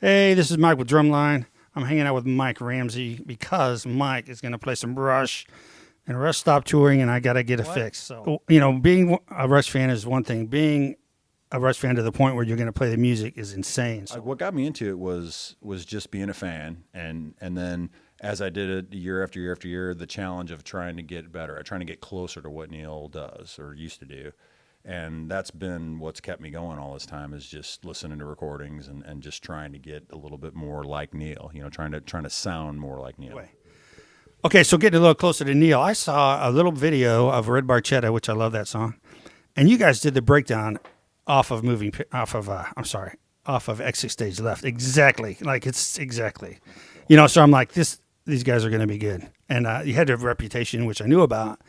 Hey, this is Mike with DRUMline. I'm hanging out with Mike Ramsey because Mike is going to play some Rush, and Rush stopped touring, and I got to get it fixed. So, being a Rush fan is one thing. Being a Rush fan to the point where you're going to play the music is insane. So. What got me into it was just being a fan, and then as I did it year after year after year, the challenge of trying to get better, trying to get closer to what Neil does or used to do. And that's been what's kept me going all this time, is just listening to recordings and just trying to get a little bit more like Neil, trying to sound more like Neil. Okay, so getting a little closer to Neil, I saw a little video of Red Barchetta, which I love that song, and you guys did the breakdown off of Exit Stage Left. Exactly. Like, it's exactly. So I'm like, these guys are going to be good. And you had a reputation, which I knew about.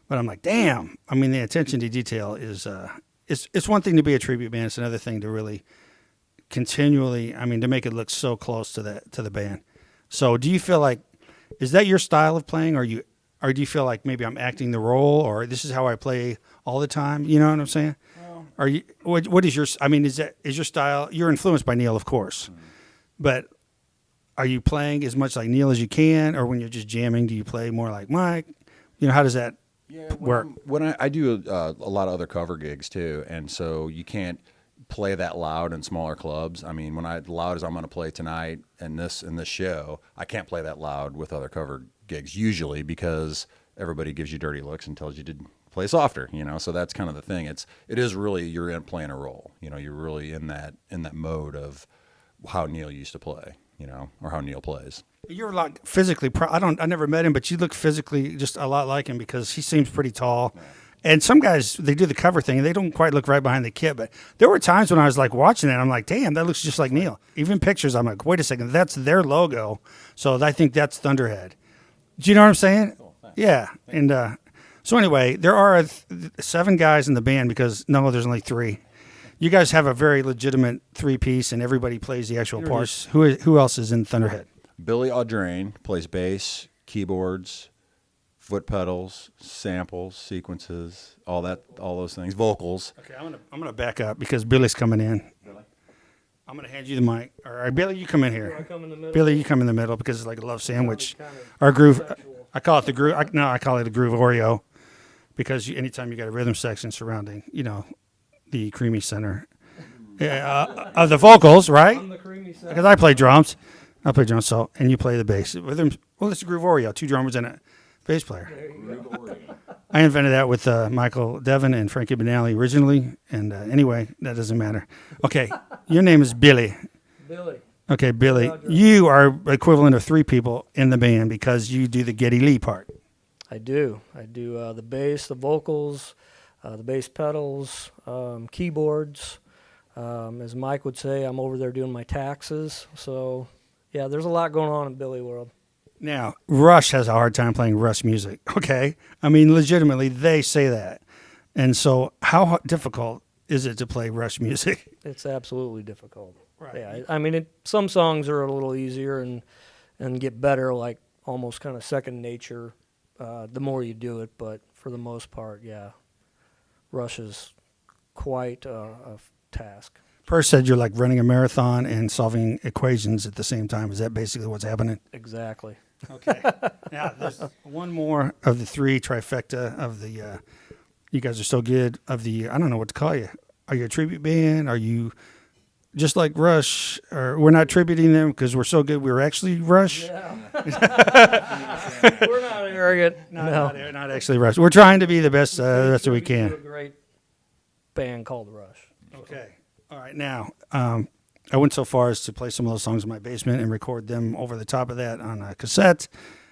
But I'm like, damn. I mean, the attention to detail is it's one thing to be a tribute band. It's another thing to really continually, to make it look so close to the band. So do you feel like, is that your style of playing, or do you feel like maybe I'm acting the role, or this is how I play all the time? You know what I'm saying? Well, are you? What is your? Is your style? You're influenced by Neil, of course, but are you playing as much like Neil as you can, or when you're just jamming, do you play more like Mike? How does that? When I do a lot of other cover gigs too, and so you can't play that loud in smaller clubs. When loud as I'm going to play tonight in this show, I can't play that loud with other cover gigs usually, because everybody gives you dirty looks and tells you to play softer. So that's kind of the thing. It is really, you're playing a role. You're really in that mode of how Neil used to play. Or how Neil plays. You're a lot physically. I never met him, but you look physically just a lot like him, because he seems pretty tall. Yeah. And some guys, they do the cover thing, and they don't quite look right behind the kit. But there were times when I was like watching it, I'm like, damn, that looks just like Neil. Even pictures, I'm like, wait a second, that's their logo. So I think that's Thunderhead. Do you know what I'm saying? Cool. Yeah. And so anyway, there are 7 guys in the band, because there's only 3. You guys have a very legitimate 3-piece, and everybody plays the actual parts. Who else is in Thunderhead? Billy Audrain plays bass, keyboards, foot pedals, samples, sequences, all those things, vocals. Okay, I'm gonna back up, because Billy's coming in. Billy? I'm gonna hand you the mic. All right, Billy, you come in here. Do I come in the middle? Billy, you come in the middle, because it's like a love sandwich. Our groove. I call it the groove. I call it a groove Oreo, because anytime you got a rhythm section surrounding, the creamy center of the vocals, right? I'm the creamy center. Because I play drums. So, and you play the bass. Well, it's a groove Oreo, 2 drummers and a bass player. I invented that with Michael Devin and Frankie Benally originally, and anyway, that doesn't matter. Okay, your name is Billy. Billy. Okay, Billy. You are equivalent of 3 people in the band, because you do the Geddy Lee part. I do the bass, the vocals, the bass pedals, keyboards. As Mike would say, I'm over there doing my taxes. So, yeah, there's a lot going on in Billy world. Now, Rush has a hard time playing Rush music, okay? legitimately, they say that. And so how difficult is it to play Rush music? It's absolutely difficult. Right. Yeah, some songs are a little easier and get better, like almost kind of second nature, the more you do it. But for the most part, yeah, Rush is quite a task. First said you're like running a marathon and solving equations at the same time. Is that basically what's happening? Exactly. Okay. Now, there's one more of the 3 trifecta of the, you guys are so good, of the, I don't know what to call you. Are you a tribute band? Are you just like Rush? Or we're not tributing them because we're so good we're actually Rush? Yeah. We're not arrogant. Not actually Rush. We're trying to be the best that we can. A great band called Rush. Okay. All right. Now, I went so far as to play some of those songs in my basement and record them over the top of that on a cassette.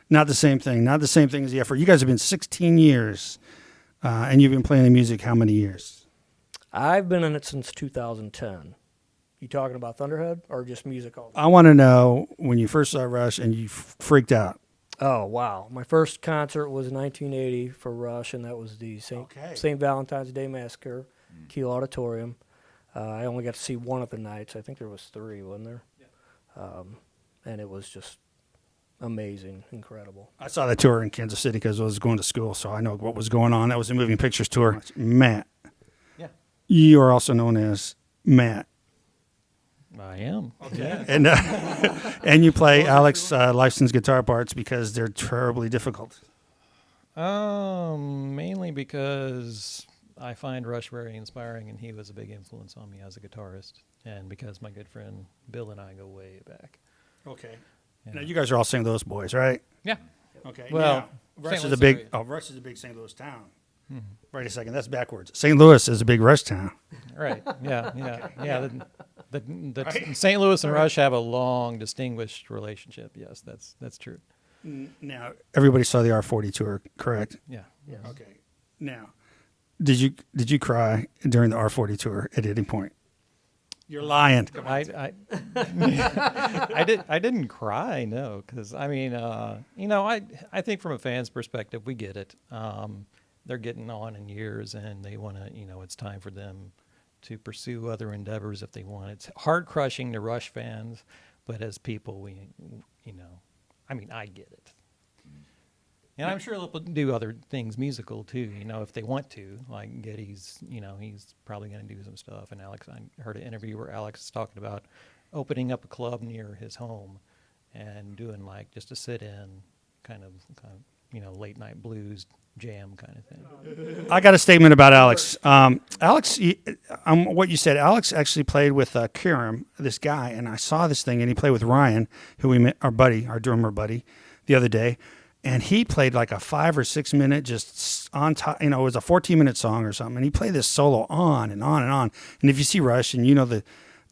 Not the same thing. Not the same thing as the effort. You guys have been 16 years, and you've been playing the music how many years? I've been in it since 2010. You talking about Thunderhead or just music all the time? I want to know when you first saw Rush and you freaked out. Oh, wow. My first concert was 1980 for Rush, and that was the St. Valentine's Day Massacre, Kiel Auditorium. I only got to see one of the nights. I think there was 3, wasn't there? Yeah. And it was just amazing, incredible. I saw that tour in Kansas City because I was going to school, so I know what was going on. That was a Moving Pictures tour. Matt. Yeah. You are also known as Matt. I am. Okay. And and you play Alex licensed guitar parts because they're terribly difficult. Mainly because I find Rush very inspiring, and he was a big influence on me as a guitarist, and because my good friend Bill and I go way back. Okay. Yeah. Now you guys are all St. Louis boys, right? Yeah. Okay. Well, now, Rush St. is Louis a big. area. Oh, Rush is a big St. Louis town. Wait a second, that's backwards. St. Louis is a big Rush town. Right. Yeah. Yeah. Yeah. The Right. St. Louis and Rush have a long, distinguished relationship. Yes, that's true. Now everybody saw the R40 tour, correct? Yeah. Yes. Okay. Now, did you cry during the R40 tour at any point? You're lying. I didn't cry, no, because I mean, I think from a fan's perspective, we get it. They're getting on in years, and they want to, it's time for them to pursue other endeavors if they want. It's heart crushing to Rush fans, but as people, I get it. And I'm sure they'll do other things musical too, if they want to. Like Geddy's, he's probably going to do some stuff. And Alex, I heard an interview where Alex is talking about opening up a club near his home and doing like just a sit-in kind of late night blues jam kind of thing. I got a statement about Alex. Alex, what you said, Alex actually played with Kiram, this guy, and I saw this thing, and he played with Ryan, who we met, our drummer buddy, the other day. And he played like a 5 or 6 minute just on top, it was a 14-minute song or something. And he played this solo on and on and on. And if you see Rush and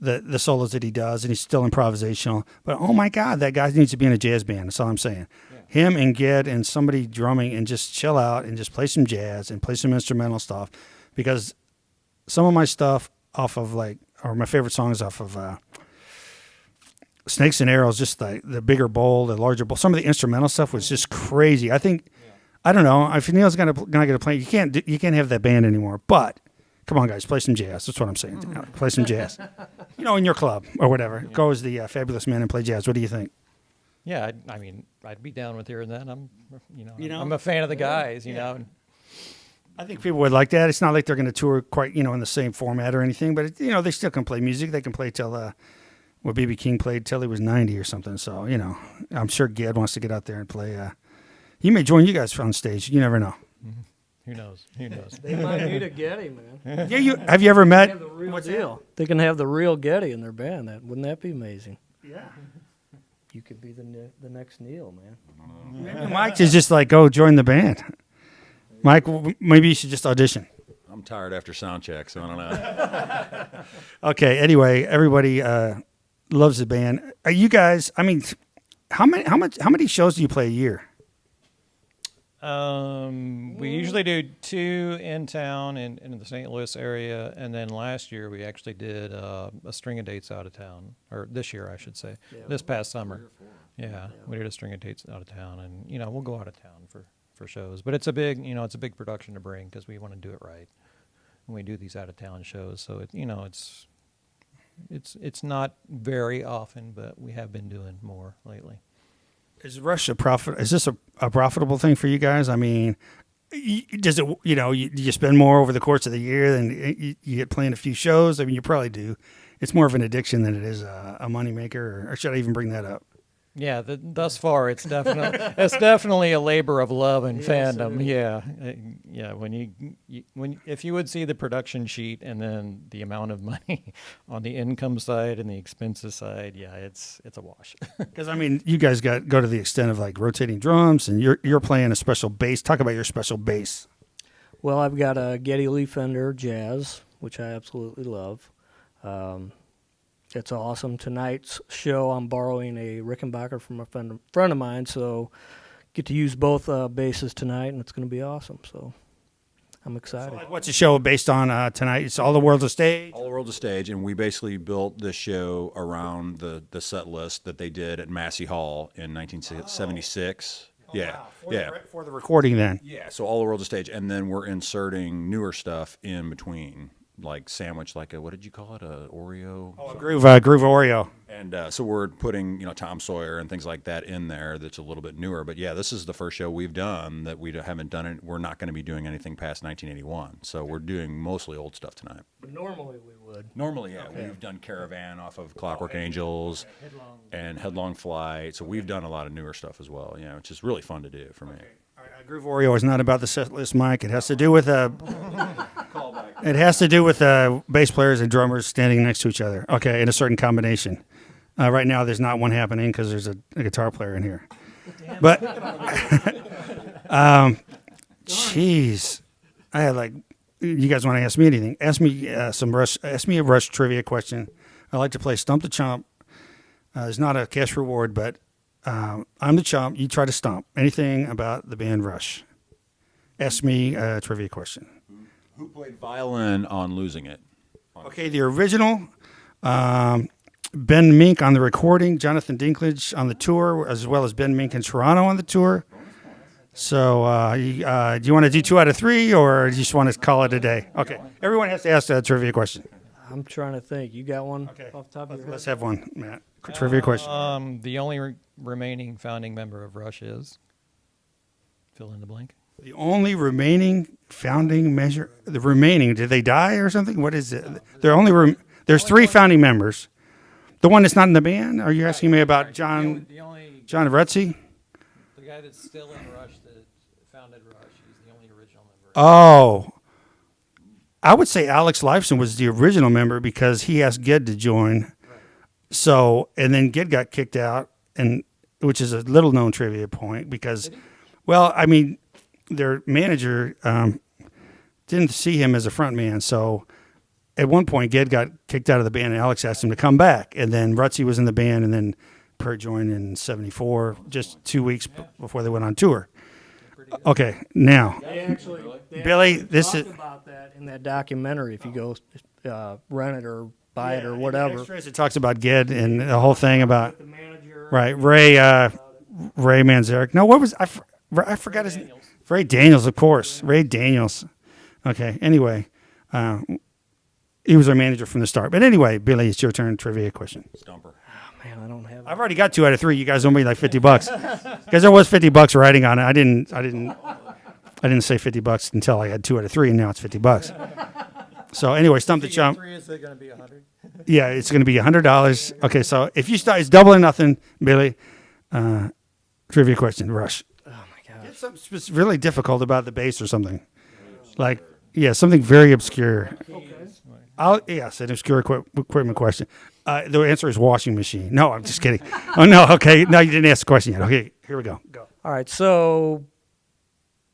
the solos that he does, and he's still improvisational. But oh my God, that guy needs to be in a jazz band. That's all I'm saying. Yeah. Him and Ged and somebody drumming and just chill out and just play some jazz and play some instrumental stuff. Because some of my stuff off of or my favorite songs off of Snakes and Arrows, just the bigger bowl, the larger bowl. Some of the instrumental stuff was just crazy. I think, I don't know, if Neil's gonna get a play, you can't have that band anymore. But come on, guys, play some jazz. That's what I'm saying. Play some jazz. In your club or whatever. Go as the Fabulous Men and play jazz. What do you think? Yeah, I'd be down with hearing that. I'm a fan of the guys. And I think people would like that. It's not like they're going to tour quite, in the same format or anything. But they still can play music. They can play till. B.B. King played till he was 90 or something. So, I'm sure Ged wants to get out there and play. He may join you guys on stage. You never know. Mm-hmm. Who knows? They might need a Geddy, man. Yeah, have you ever met? They have the real deal. They can have the real Geddy in their band. Wouldn't that be amazing? Yeah. You could be the next Neil, man. Maybe Mike is just go join the band. Mike, maybe you should just audition. I'm tired after sound check, so I don't know. Okay. Anyway, everybody loves the band. Are you guys? I mean, how many shows do you play a year? We usually do 2 in town in the St. Louis area, and then last year we actually did a string of dates out of town, or this year I should say, this past summer. Yeah, we did a string of dates out of town, and we'll go out of town for shows, but it's a big production to bring because we want to do it right when we do these out of town shows. So it's not very often, but we have been doing more lately. Is Rush is this a profitable thing for you guys? I mean, does it, you spend more over the course of the year than you get playing a few shows? I mean, you probably do. It's more of an addiction than it is a moneymaker, or should I even bring that up? Yeah, thus far it's definitely a labor of love and fandom. Yeah. When if you would see the production sheet and then the amount of money on the income side and the expenses side, yeah, it's a wash. Because I mean, you guys go to the extent of rotating drums, and you're playing a special bass. Talk about your special bass. Well, I've got a Geddy Lee Fender Jazz, which I absolutely love. It's awesome. Tonight's show, I'm borrowing a Rickenbacker from a friend of mine, so get to use both basses tonight, and it's going to be awesome. So I'm excited. So what's the show based on tonight? It's All the World's a Stage? All the World's a Stage, and we basically built this show around the set list that they did at Massey Hall in 1976. Oh, yeah, wow. For the recording then. Yeah, so All the World's a Stage, and then we're inserting newer stuff in between. Sandwich, what did you call it? A Oreo? Oh, Groove Oreo. And so we're putting, Tom Sawyer and things like that in there that's a little bit newer. But yeah, this is the first show we've done that we haven't done it. We're not going to be doing anything past 1981. So we're doing mostly old stuff tonight. But normally we would. Normally, yeah. We've done Caravan off of Clockwork Angels and Headlong Flight. So we've done a lot of newer stuff as well, which is really fun to do for me. All right, Groove Oreo is not about the set list, Mike. It has to do with it has to do with bass players and drummers standing next to each other. Okay, in a certain combination. Right now, there's not one happening because there's a guitar player in here. But, jeez, I had you guys want to ask me anything? Ask me Ask me a Rush trivia question. I like to play Stump the Chump. It's not a cash reward, but I'm the chump. You try to stomp. Anything about the band Rush? Ask me a trivia question. Who played violin on Losing It? Okay, the original. Ben Mink on the recording, Jonathan Dinklage on the tour, as well as Ben Mink and Toronto on the tour. So do you want to do 2 out of 3, or do you just want to call it a day? Okay. Everyone has to ask a trivia question. I'm trying to think. You got one Okay. off the top of your head? Let's have one, Matt. Trivia question. The only remaining founding member of Rush is fill in the blank. The only remaining founding measure. The remaining. Did they die or something? What is it? There's 3 founding members. The one that's not in the band? Are you asking me about John Rutsey? The guy that's still in Rush that founded Rush. He's the only original member. Oh. I would say Alex Lifeson was the original member because he asked Ged to join. Right. So, and then Ged got kicked out, which is a little known trivia point because, well, I mean, their manager didn't see him as a front man. So at one point, Ged got kicked out of the band and Alex asked him to come back. And then Rutsey was in the band and then Pert joined in 74, just 2 weeks before they went on tour. Okay, now, Billy, this is about that in that documentary. If you go rent it or buy it or whatever, extras, it talks about Ged and the whole thing about the manager, right Ray Manzarek. No, what was I forgot his name. Ray Daniels, of course, Ray Daniels. Okay, anyway, he was our manager from the start. But anyway, Billy, it's your turn. Trivia question. Stumper. man, I don't have. I've already got 2 out of 3. You guys owe me like $50 because there was $50 writing on it. I didn't say $50 until I had 2 out of 3, and now it's $50. So anyway, Stump the Chump. 3 is it going to be 100? Yeah, it's going to be $100. Okay, so if you start, it's double or nothing, Billy. Trivia question, Rush. Oh my gosh. Get something really difficult about the bass or something. Like, yeah, something very obscure. Okay. Yes, an obscure equipment question. The answer is washing machine. No, I'm just kidding. Oh, no, okay. No, you didn't ask the question yet. Okay, here we go. Go. All right, so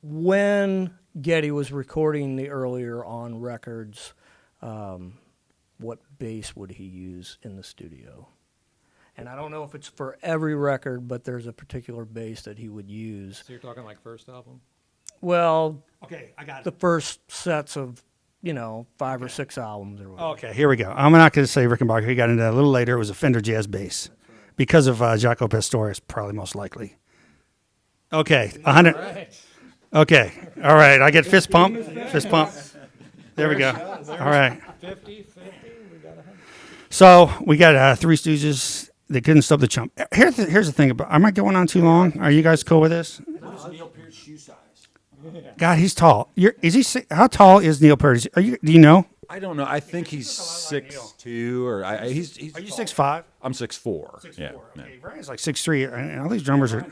when Geddy was recording the earlier on records, what bass would he use in the studio? And I don't know if it's for every record, but there's a particular bass that he would use. So you're talking like first album? Well, Okay, I got the first sets of, 5 or 6 albums or whatever. Okay, here we go. I'm not going to say Rickenbacker. He got into that a little later. It was a Fender Jazz bass because of Jaco Pastorius, probably most likely. Okay, 100. Right. Okay, all right. I get fist pump. Fist pump. There we go. All right. 50, we got 100. So we got Three Stooges. They couldn't stop the chump. Here's the thing about. Am I going on too long? Are you guys cool with this? What is Neil Peart's shoe size? God, he's tall. Is he? How tall is Neil Peart? Do you know? I don't know. I think he's 6'2", or he's. Are you tall. 6'5"? I'm 6'4". 6'4". Yeah. Okay, Brian's like 6'3", and all these drummers are.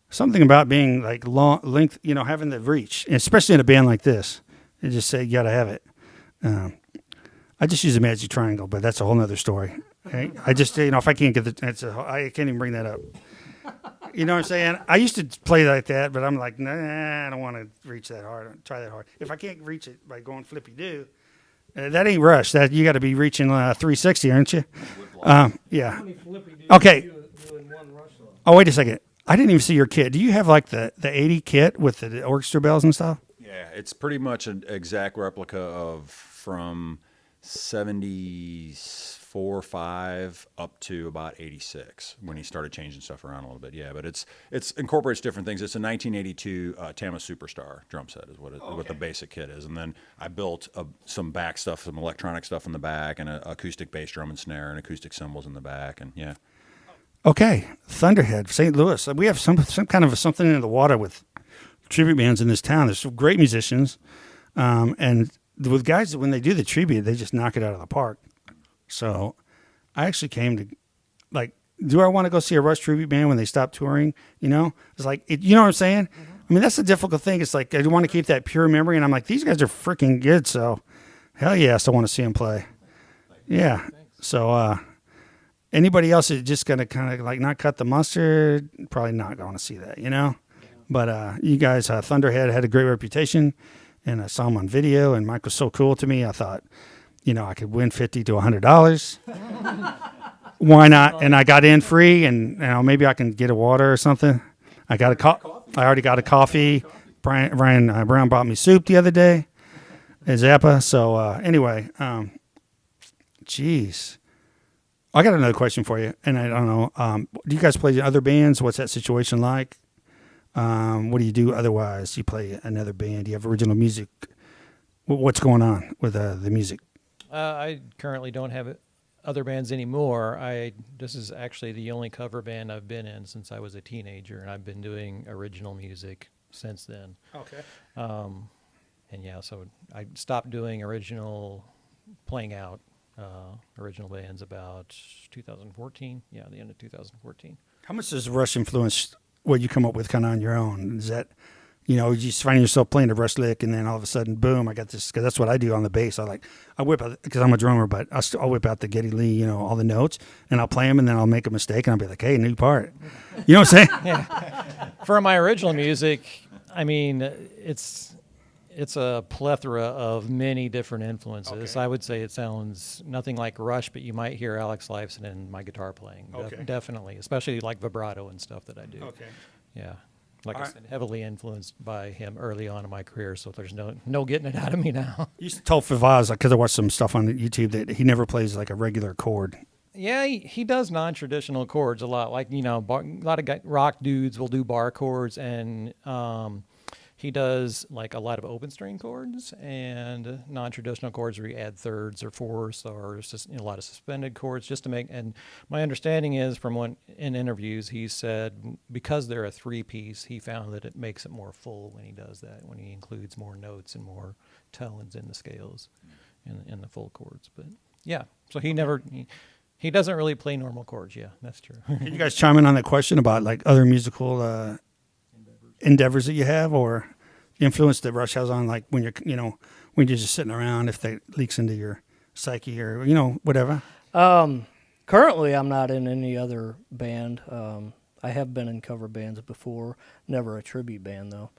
Something about being like long length, having the reach, and especially in a band like this. They just say you got to have it. I just use a magic triangle, but that's a whole nother story. Okay? I just, if I can't get I can't even bring that up. You know what I'm saying? I used to play like that, but I'm like, nah, I don't want to reach that hard. Try that hard. If I can't reach it by going flippy do, that ain't Rush. That you got to be reaching 360, aren't you? Yeah. Okay. Oh, wait a second. I didn't even see your kit. Do you have like the 80 kit with the orchestra bells and stuff? Yeah, it's pretty much an exact replica of from 74 84, 5 up to about 86 when he started changing stuff around a little bit. Yeah, but it's incorporates different things. It's a 1982 Tama Superstar drum set is what the basic kit is. And then I built some back stuff, some electronic stuff in the back, and an acoustic bass drum and snare and acoustic cymbals in the back. And yeah. Okay, Thunderhead, St. Louis. We have some kind of something in the water with tribute bands in this town. There's some great musicians, and with guys, when they do the tribute, they just knock it out of the park. So I actually came to, like, do I want to go see a Rush tribute band when they stop touring? You know, it's like, you know what I'm saying? Mm-hmm. I mean, that's the difficult thing. It's like, I want to keep that pure memory, and I'm like, these guys are freaking good. So hell yes, I want to see them play. Yeah. So anybody else is just going to kind of like not cut the mustard, probably not going to see that, you know? But you guys, Thunderhead had a great reputation, and I saw him on video, and Mike was so cool to me. I thought, you know, I could win $50 to $100. Why not? And I got in free, and you know, maybe I can get a water or something. I already got a coffee. Brian Brown bought me soup the other day at Zappa. So anyway, geez. I got another question for you, and I don't know. Do you guys play in other bands? What's that situation like? What do you do otherwise? You play another band? Do you have original music? What's going on with the music? I currently don't have other bands anymore. This is actually the only cover band I've been in since I was a teenager, and I've been doing original music since then. Okay. And yeah, so I stopped doing playing out original bands about 2014. Yeah, the end of 2014. How much does Rush influence what you come up with kind of on your own? Is that, you know, you just find yourself playing a Rush lick, and then all of a sudden, boom, I got this, because that's what I do on the bass. I whip out, because I'm a drummer, but I'll whip out the Geddy Lee, you know, all the notes, and I'll play them, and then I'll make a mistake, and I'll be like, hey, new part. You know what I'm saying? Yeah. For my original music, I mean, it's a plethora of many different influences. Okay. I would say it sounds nothing like Rush, but you might hear Alex Lifeson in my guitar playing. Okay. Definitely, especially like vibrato and stuff that I do. Okay. Yeah. Like I said, heavily influenced by him early on in my career, so there's no getting it out of me now. You used to tell Favaz, because I watched some stuff on YouTube, that he never plays like a regular chord. Yeah, he does non-traditional chords a lot. Like, you know, a lot of rock dudes will do bar chords, and he does like a lot of open string chords and non-traditional chords where you add thirds or fourths or just, you know, a lot of suspended chords just to make. And my understanding is from in interviews he said because they're a 3-piece, he found that it makes it more full when he does that, when he includes more notes and more tones in the scales in the full chords. But yeah, so he doesn't really play normal chords. Yeah, that's true. Can you guys chime in on that question about like other musical endeavors that you have, or influence that Rush has on, like when you're just sitting around, if that leaks into your psyche or, you know, whatever? Currently I'm not in any other band. I have been in cover bands before, never a tribute band though.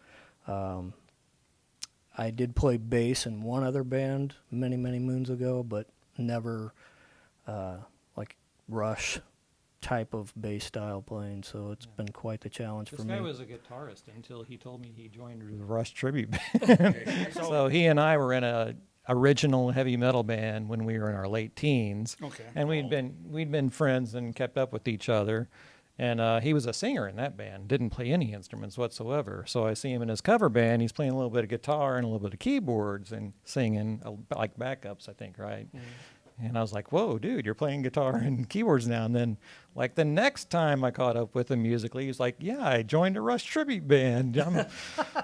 I did play bass in one other band many moons ago, but never like Rush type of bass style playing, so it's been quite the challenge for me. This guy was a guitarist until he told me he joined the Rush tribute band. So he and I were in a original heavy metal band when we were in our late teens. Okay. And we'd been friends and kept up with each other. And he was a singer in that band, didn't play any instruments whatsoever. So I see him in his cover band. He's playing a little bit of guitar and a little bit of keyboards and singing like backups, I think, right? Mm. And I was like, whoa, dude, you're playing guitar and keyboards now. And then, like, the next time I caught up with him musically, he's like, yeah, I joined a Rush tribute band. I'm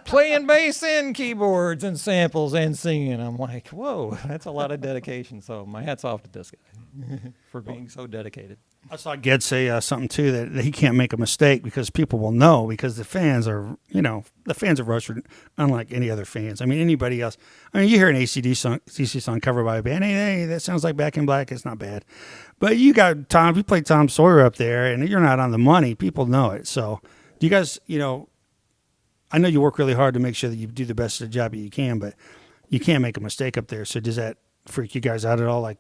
playing bass and keyboards and samples and singing. I'm like, whoa, that's a lot of dedication. So my hat's off to this guy for being so dedicated. I saw Ged say something, too, that he can't make a mistake because people will know, because the fans are, you know, the fans of Rush are unlike any other fans. I mean, anybody else. I mean, you hear an AC/DC song covered by a band, hey, that sounds like Back in Black. It's not bad. But you played Tom Sawyer up there, and you're not on the money. People know it. So do you guys, you know, I know you work really hard to make sure that you do the best job that you can, but you can't make a mistake up there. So does that freak you guys out at all, like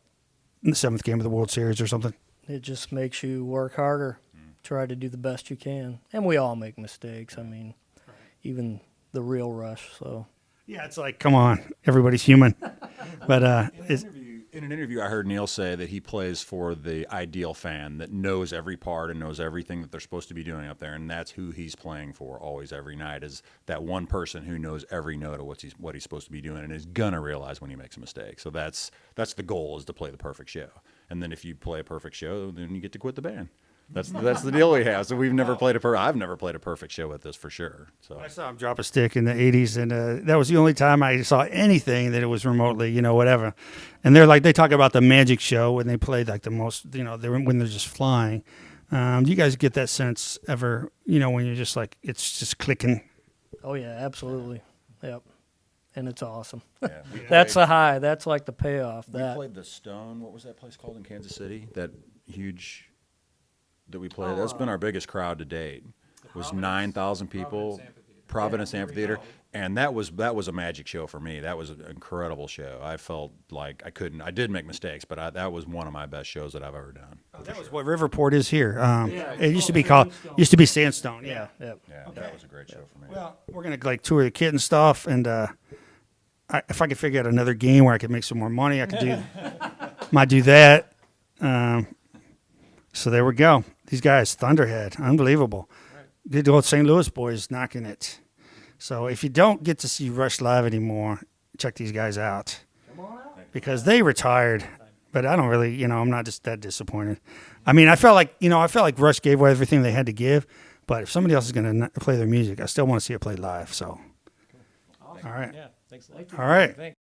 in the 7th game of the World Series or something? It just makes you work harder, try to do the best you can. And we all make mistakes. I mean, even the real Rush. So yeah, it's like, come on, everybody's human. But In an interview, I heard Neil say that he plays for the ideal fan that knows every part and knows everything that they're supposed to be doing up there, and that's who he's playing for always every night, is that one person who knows every note of what he's supposed to be doing and is gonna realize when he makes a mistake. So that's the goal, is to play the perfect show. And then if you play a perfect show, then you get to quit the band. That's the deal we have. So I've never played a perfect show with this for sure. So I saw him drop a stick in the 80s, and that was the only time I saw anything that it was remotely, whatever. And they talk about the magic show when they played like the most, when they're just flying. Do you guys get that sense ever, when you're just like, it's just clicking? Oh, yeah, absolutely. Yep. And it's awesome. yeah, That's a high. That's like the payoff. we played the Stone. What was that place called in Kansas City? That huge that we played. That's been our biggest crowd to date. It was 9,000 people. Providence Amphitheater. And that was a magic show for me. That was an incredible show. I felt like I did make mistakes, but that was one of my best shows that I've ever done. That was what Riverport is here. It used to be Sandstone. Yeah. Yep. Yeah, that was a great show for me. Well, we're gonna tour the kit and stuff, and if I could figure out another game where I could make some more money, I could might do that. So there we go. These guys, Thunderhead, unbelievable. Good old St. Louis boys knocking it. So if you don't get to see Rush live anymore, check these guys out. Come on out. Because they retired, but I don't really, I'm not just that disappointed. I mean, I felt like Rush gave away everything they had to give, but if somebody else is going to play their music, I still want to see it played live. So, all right. Yeah, thanks a lot. All right. Thanks.